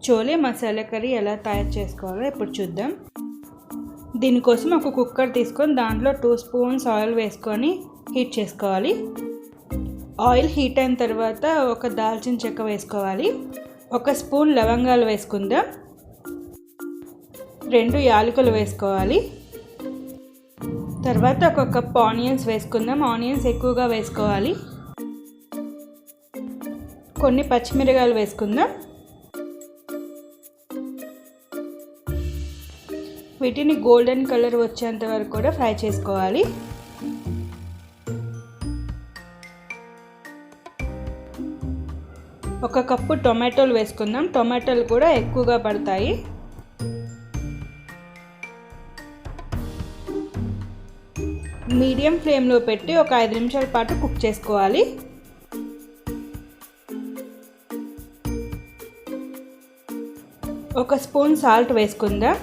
Chole masala curry ఎలా తయారు చేసుకోవాలో ఇప్పుడు చూద్దాం. దీనికోసం ఒక కుక్కర్ తీసుకొని దాంట్లో 2 స్పూన్స్ ఆయిల్ వేసుకొని హీట్ చేసుకోవాలి. ఆయిల్ హీట్ అయిన తర్వాత ఒక దాల్చిన చెక్క వేసుకోవాలి. 1 స్పూన్ లవంగాలు వేసుకుందాం. 2 యాలకులు వేసుకోవాలి. తర్వాత 1 కప్ ఆనియన్స్ వేసుకుందాం. ఆనియన్స్ ఎక్కువగా వేసుకోవాలి. కొన్ని పచ్చిమిరపకాయలు వేసుకుందాం. వీటిని గోల్డెన్ కలర్ వచ్చేంత వరకు కూడా ఫ్రై చేసుకోవాలి. ఒక కప్పు టొమాటోలు వేసుకుందాం. టొమాటోలు కూడా ఎక్కువగా పడతాయి. మీడియం ఫ్లేమ్లో పెట్టి ఒక 5 నిమిషాల పాటు కుక్ చేసుకోవాలి. ఒక స్పూన్ సాల్ట్ వేసుకుందాం.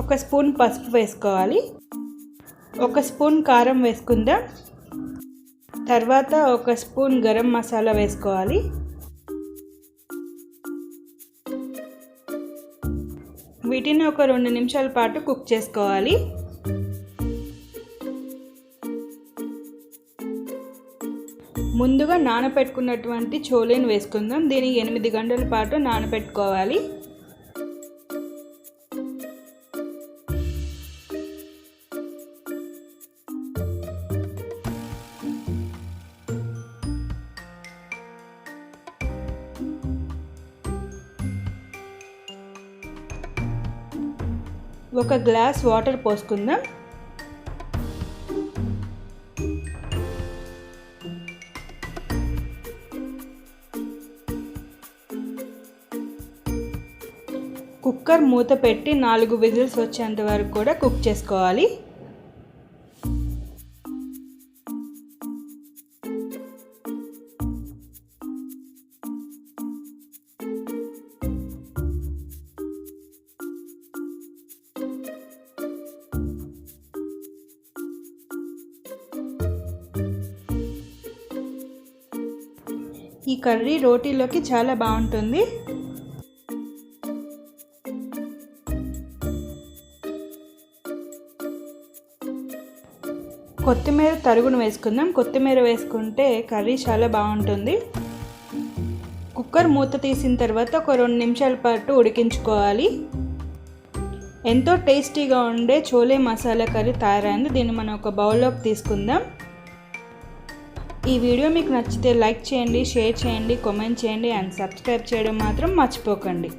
1 స్పూన్ పసుపు వేసుకోవాలి. 1 స్పూన్ కారం వేసుకుందాం. తర్వాత 1 స్పూన్ గరం మసాలా వేసుకోవాలి. వీటిని ఒక 2 నిమిషాల పాటు కుక్ చేసుకోవాలి. ముందుగా నానబెట్టుకున్నటువంటి చోలేని వేసుకుందాం. దీనికి 8 గంటల పాటు నానబెట్టుకోవాలి. ఒక గ్లాస్ వాటర్ పోసుకుందాం. కుక్కర్ మూత పెట్టి 4 విజిల్స్ వచ్చేంత వరకు కూడా కుక్ చేసుకోవాలి. ఈ కర్రీ రోటీలోకి చాలా బాగుంటుంది. కొత్తిమీర తరుగును వేసుకుందాం. కొత్తిమీర వేసుకుంటే కర్రీ చాలా బాగుంటుంది. కుక్కర్ మూత తీసిన తర్వాత ఒక 2 నిమిషాల పాటు ఉడికించుకోవాలి. ఎంతో టేస్టీగా ఉండే చోలే మసాలా కర్రీ తయారైంది. దీన్ని మనం ఒక బౌల్లోకి తీసుకుందాం. ఈ వీడియో మీకు నచ్చితే లైక్ చేయండి, షేర్ చేయండి, కామెంట్ చేయండి అండ్ సబ్స్క్రైబ్ చేయడం మాత్రం మర్చిపోకండి.